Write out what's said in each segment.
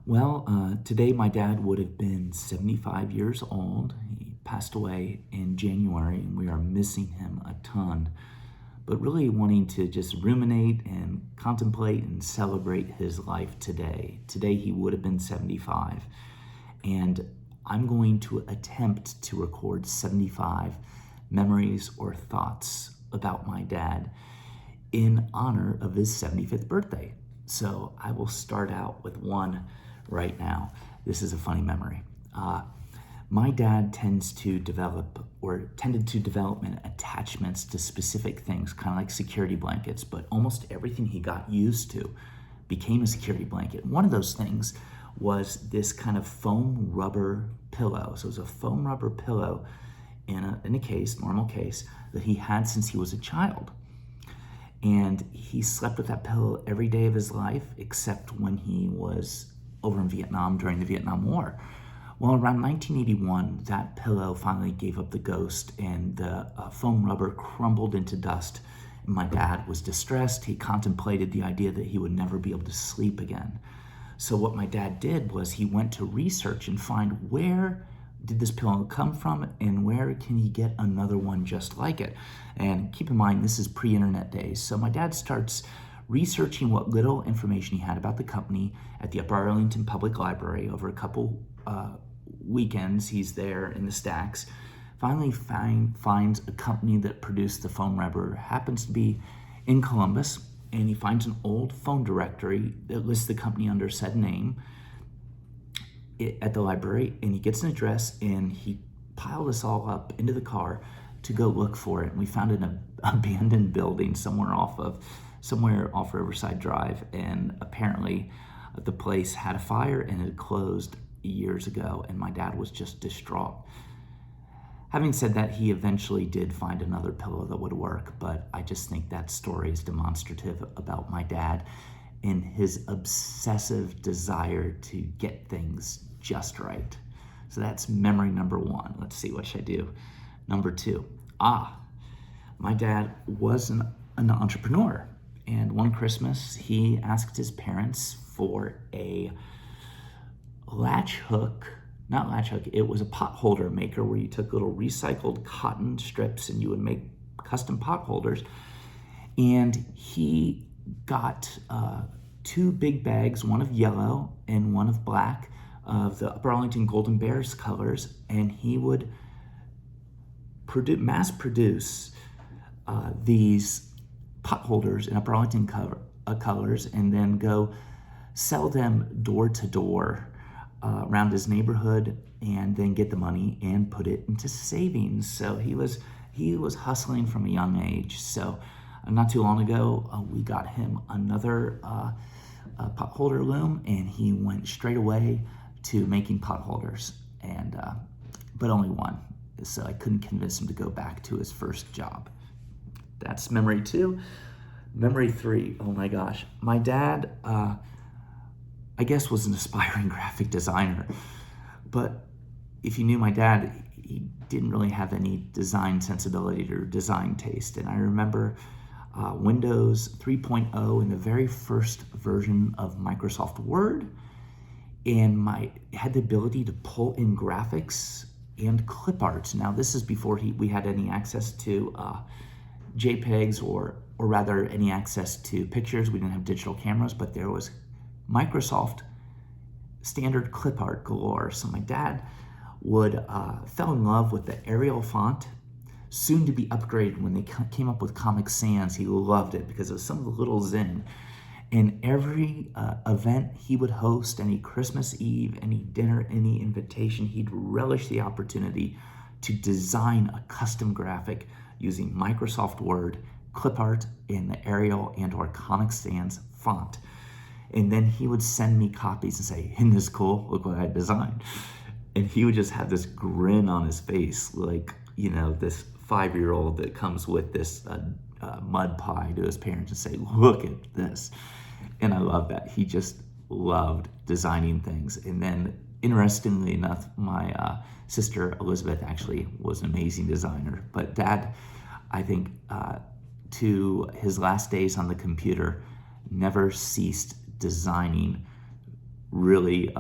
Today my dad would have been 75 years old. He passed away in January, and we are missing him a ton, but really wanting to just ruminate and contemplate and celebrate his life today. Today he would have been 75, and I'm going to attempt to record 75 memories or thoughts about my dad in honor of his 75th birthday. So I will start out with one right now. This is a funny memory. My dad tended to develop attachments to specific things, kind of like security blankets, but almost everything he got used to became a security blanket. One of those things was this kind of foam rubber pillow. So it was a foam rubber pillow in a case, normal case, that he had since he was a child. And he slept with that pillow every day of his life, except when he was over in Vietnam during the Vietnam War. Well, around 1981, that pillow finally gave up the ghost, and the foam rubber crumbled into dust. And my dad was distressed. He contemplated the idea that he would never be able to sleep again. So what my dad did was he went to research and find where did this pillow come from and where can he get another one just like it. And keep in mind, this is pre-internet days. So my dad starts researching what little information he had about the company at the Upper Arlington Public Library over a couple weekends. He's there in the stacks. Finally finds a company that produced the foam rubber, happens to be in Columbus, and he finds an old phone directory that lists the company under said name at the library, and he gets an address, and he piled us all up into the car to go look for it. And we found an abandoned building somewhere off Riverside Drive, and apparently the place had a fire and it had closed years ago, and my dad was just distraught. Having said that, he eventually did find another pillow that would work, but I just think that story is demonstrative about my dad and his obsessive desire to get things just right. So that's memory number one. Let's see, what should I do? Number two. My dad was an entrepreneur, and one Christmas he asked his parents for a it was a pot holder maker where you took little recycled cotton strips and you would make custom pot holders. And he got two big bags, one of yellow and one of black, of the Upper Arlington Golden Bears colors, and he would mass produce these pot holders in Upper Arlington colors, and then go sell them door to door around his neighborhood, and then get the money and put it into savings. So he was hustling from a young age. So not too long ago, we got him another pot holder loom, and he went straight away to making pot holders, and but only one. So I couldn't convince him to go back to his first job. That's memory two. Memory three, oh my gosh. My dad, I guess, was an aspiring graphic designer, but if you knew my dad, he didn't really have any design sensibility or design taste. And I remember Windows 3.0 in the very first version of Microsoft Word, and had the ability to pull in graphics and clip art. Now this is before we had any access to JPEGs or rather any access to pictures. We didn't have digital cameras, but there was Microsoft standard clip art galore. So my dad fell in love with the Arial font, soon to be upgraded when they came up with Comic Sans. He loved it because it was some of the little zen. And every event he would host, any Christmas Eve, any dinner, any invitation, he'd relish the opportunity to design a custom graphic using Microsoft Word, clip art, in the Arial and or Comic Sans font. And then he would send me copies and say, "Isn't this cool? Look what I designed." And he would just have this grin on his face, like, this 5-year-old that comes with this mud pie to his parents and say, "Look at this." And I love that. He just loved designing things. And then, interestingly enough, my sister Elizabeth actually was an amazing designer. But Dad, I think, to his last days on the computer, never ceased designing really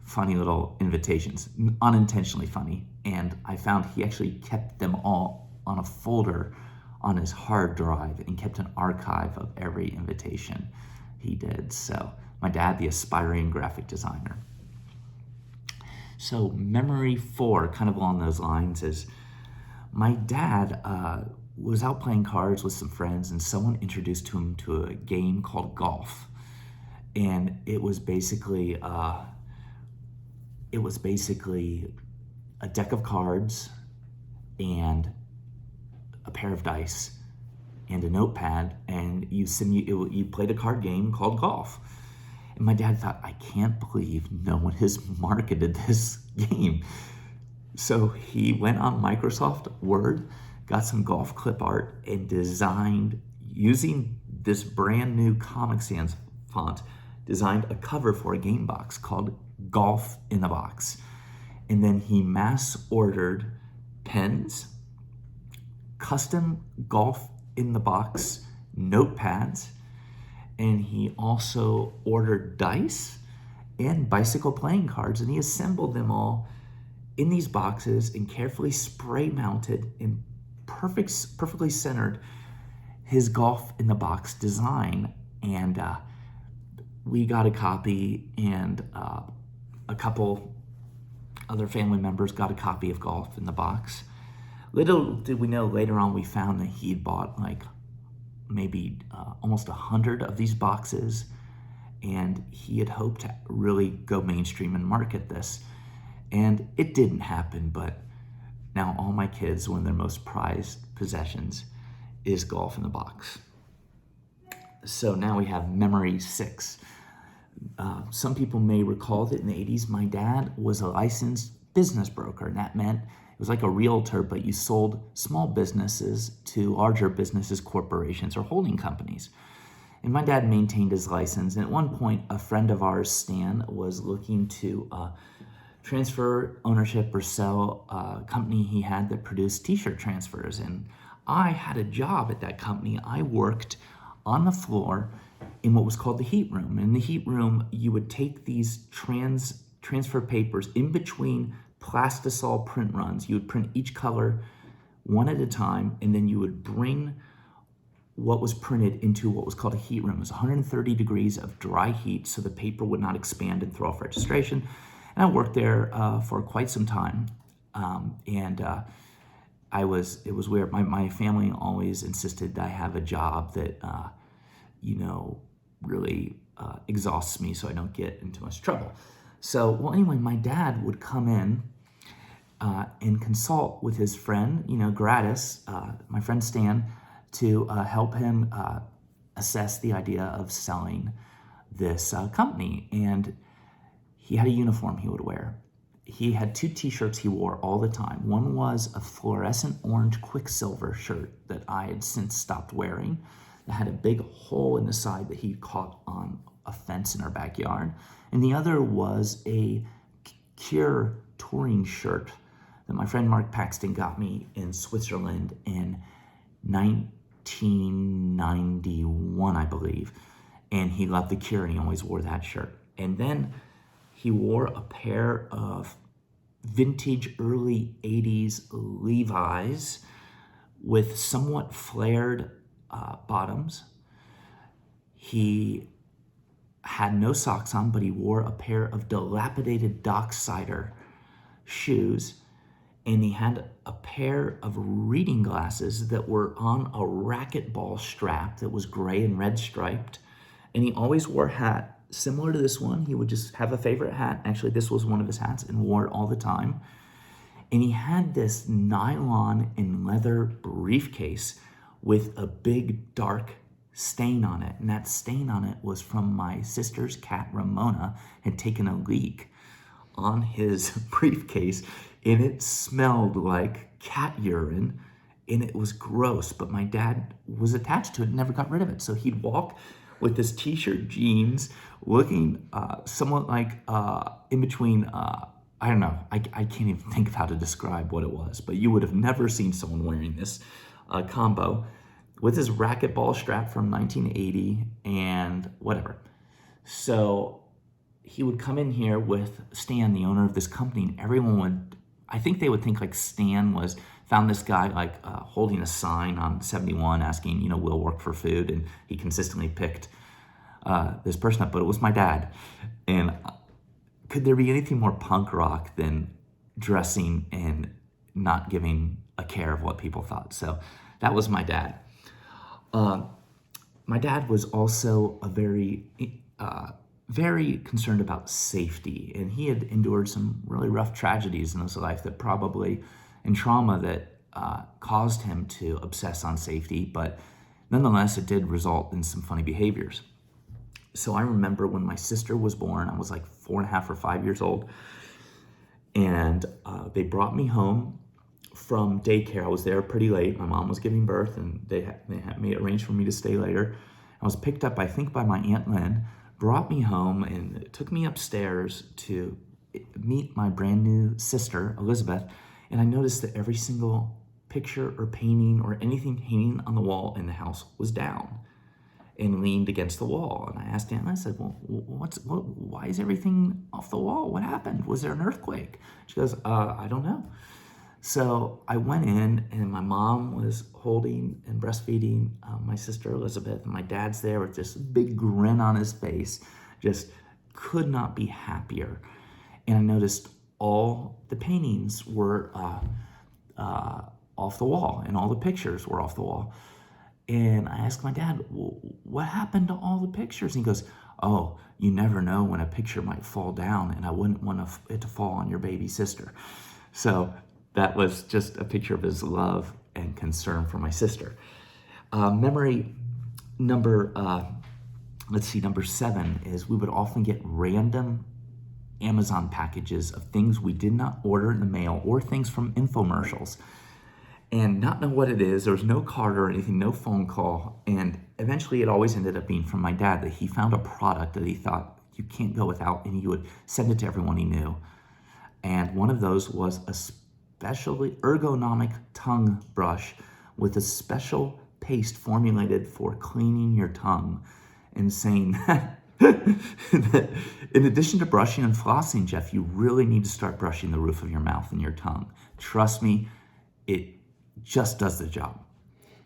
funny little invitations, unintentionally funny. And I found he actually kept them all on a folder on his hard drive and kept an archive of every invitation he did. So my dad, the aspiring graphic designer. So memory 4, kind of along those lines, is my dad was out playing cards with some friends, and someone introduced him to a game called golf. And it was basically a deck of cards and a pair of dice and a notepad, and you played a card game called golf. And my dad thought, I can't believe no one has marketed this game. So he went on Microsoft Word, got some golf clip art, and designed, using this brand new Comic Sans font, designed a cover for a game box called Golf in the Box. And then he mass ordered pens, custom Golf in the Box notepads, and he also ordered dice and bicycle playing cards, and he assembled them all in these boxes and carefully spray mounted and perfectly centered his Golf in the Box design. And we got a copy, and a couple other family members got a copy of Golf in the Box. Little did we know, later on we found that he'd bought like maybe almost 100 of these boxes, and he had hoped to really go mainstream and market this. And it didn't happen, but now all my kids, one of their most prized possessions is Golf in the Box. So now we have memory 6. Some people may recall that in the 80s, my dad was a licensed business broker, and that meant it was like a realtor, but you sold small businesses to larger businesses, corporations, or holding companies. And my dad maintained his license, and at one point, a friend of ours, Stan, was looking to transfer ownership or sell a company he had that produced t-shirt transfers. And I had a job at that company. I worked on the floor in what was called the heat room. In the heat room, you would take these transfer papers in between plastisol print runs. You would print each color one at a time, and then you would bring what was printed into what was called a heat room. It was 130 degrees of dry heat, so the paper would not expand and throw off registration. And I worked there for quite some time. It was weird. My family always insisted that I have a job that, really exhausts me so I don't get into much trouble. So, well, anyway, my dad would come in and consult with his friend, gratis, my friend Stan, to help him assess the idea of selling this company. And he had a uniform he would wear. He had 2 t-shirts he wore all the time. One was a fluorescent orange Quicksilver shirt that I had since stopped wearing, that had a big hole in the side that he caught on a fence in our backyard. And the other was a Cure touring shirt that my friend Mark Paxton got me in Switzerland in 1991, I believe. And he loved the Cure, and he always wore that shirt. And then he wore a pair of vintage early 80s Levi's with somewhat flared bottoms. He had no socks on, but he wore a pair of dilapidated Docksider shoes, and he had a pair of reading glasses that were on a racquetball strap that was gray and red striped. And he always wore a hat similar to this one. He would just have a favorite hat. Actually, this was one of his hats, and wore it all the time. And he had this nylon and leather briefcase with a big dark stain on it. And that stain on it was from my sister's cat, Ramona, had taken a leak on his briefcase, and it smelled like cat urine, and it was gross. But my dad was attached to it and never got rid of it. So he'd walk with this t-shirt, jeans, looking somewhat like in between, I don't know, I can't even think of how to describe what it was, but you would have never seen someone wearing this combo with his racquetball strap from 1980 and whatever. So he would come in here with Stan, the owner of this company, and everyone would, I think they would think like Stan found this guy like holding a sign on 71 asking, will work for food. And he consistently picked this person up, but it was my dad. And could there be anything more punk rock than dressing and not giving a care of what people thought? So that was my dad. My dad was also a very concerned about safety, and he had endured some really rough tragedies in his life and trauma that caused him to obsess on safety, but nonetheless, it did result in some funny behaviors. So I remember when my sister was born, I was like 4.5 or 5 years old, and they brought me home from daycare. I was there pretty late. My mom was giving birth, and they had made arrangements for me to stay later. I was picked up, I think, by my Aunt Lynn, brought me home, and took me upstairs to meet my brand new sister, Elizabeth. And I noticed that every single picture or painting or anything hanging on the wall in the house was down and leaned against the wall. And I asked Aunt Lynn, I said, well, why is everything off the wall? What happened? Was there an earthquake? She goes, I don't know. So I went in, and my mom was holding and breastfeeding my sister Elizabeth, and my dad's there with this big grin on his face, just could not be happier. And I noticed all the paintings were off the wall, and all the pictures were off the wall. And I asked my dad, what happened to all the pictures? And he goes, oh, you never know when a picture might fall down, and I wouldn't want it to fall on your baby sister. So that was just a picture of his love and concern for my sister. Memory number 7 is we would often get random Amazon packages of things we did not order in the mail or things from infomercials and not know what it is. There was no card or anything, no phone call. And eventually it always ended up being from my dad, that he found a product that he thought you can't go without, and he would send it to everyone he knew. And one of those was a specially ergonomic tongue brush with a special paste formulated for cleaning your tongue, and saying that in addition to brushing and flossing, Jeff, you really need to start brushing the roof of your mouth and your tongue. Trust me, it just does the job.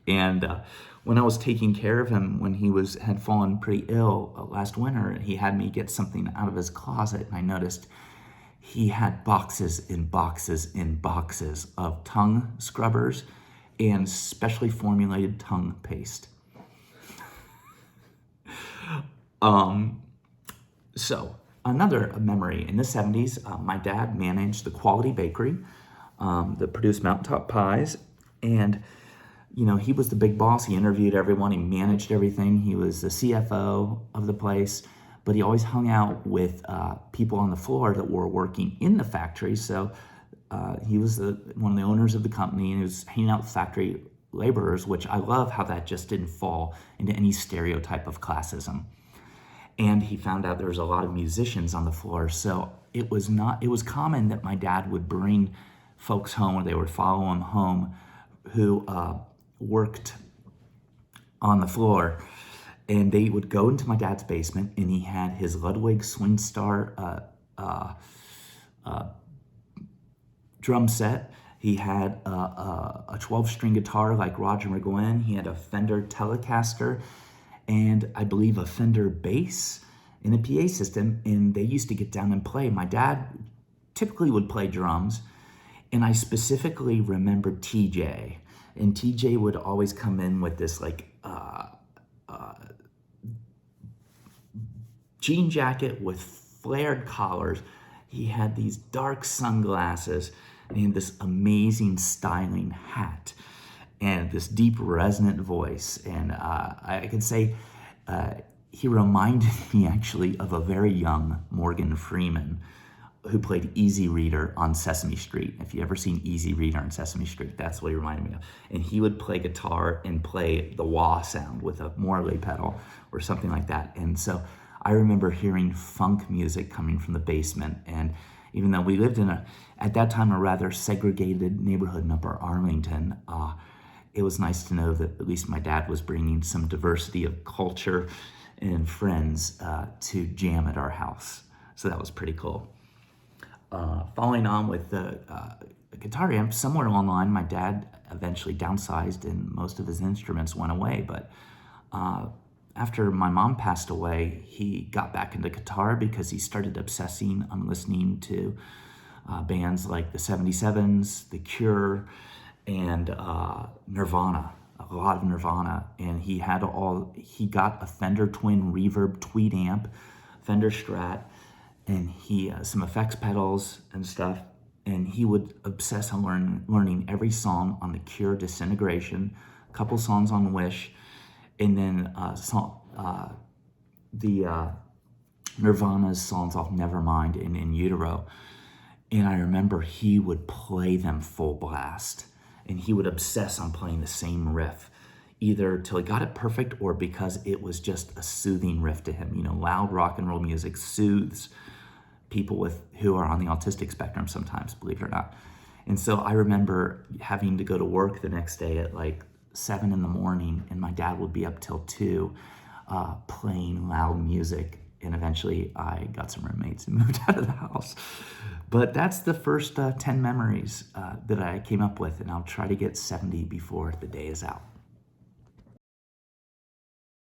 And when I was taking care of him, when he had fallen pretty ill last winter, he had me get something out of his closet, and I noticed he had boxes and boxes and boxes of tongue scrubbers and specially formulated tongue paste. So another memory, in the 70s, my dad managed the Quality Bakery that produced mountaintop pies. And, he was the big boss. He interviewed everyone. He managed everything. He was the CFO of the place. But he always hung out with people on the floor that were working in the factory. So he was one of the owners of the company, and he was hanging out with factory laborers, which I love how that just didn't fall into any stereotype of classism. And he found out there was a lot of musicians on the floor. So it was common that my dad would bring folks home, or they would follow him home, who worked on the floor. And they would go into my dad's basement, and he had his Ludwig Swing Star drum set. He had a 12-string guitar like Roger McGuinn. He had a Fender Telecaster, and I believe a Fender bass in a PA system. And they used to get down and play. My dad typically would play drums, and I specifically remember TJ. And TJ would always come in with this jean jacket with flared collars. He had these dark sunglasses and this amazing styling hat and this deep resonant voice. And I can say he reminded me actually of a very young Morgan Freeman, who played Easy Reader on Sesame Street. If you ever seen Easy Reader on Sesame Street, that's what he reminded me of. And he would play guitar and play the wah sound with a Morley pedal or something like that. And so I remember hearing funk music coming from the basement. And even though we lived in at that time, a rather segregated neighborhood in Upper Arlington, it was nice to know that at least my dad was bringing some diversity of culture and friends to jam at our house. So that was pretty cool. Following on with the guitar amp, somewhere along the line, my dad eventually downsized and most of his instruments went away. But after my mom passed away, he got back into guitar because he started obsessing on listening to bands like the 77s, The Cure, and Nirvana, a lot of Nirvana. And he got a Fender Twin Reverb Tweed amp, Fender Strat, and some effects pedals and stuff. And he would obsess on learning every song on The Cure, Disintegration, a couple songs on Wish, and then Nirvana's songs off Nevermind and In Utero. And I remember he would play them full blast, and he would obsess on playing the same riff, either till he got it perfect or because it was just a soothing riff to him. Loud rock and roll music soothes people who are on the autistic spectrum sometimes, believe it or not. And so I remember having to go to work the next day at like 7 in the morning, and my dad would be up till 2 playing loud music. And eventually I got some roommates and moved out of the house. But that's the first 10 memories that I came up with, and I'll try to get 70 before the day is out.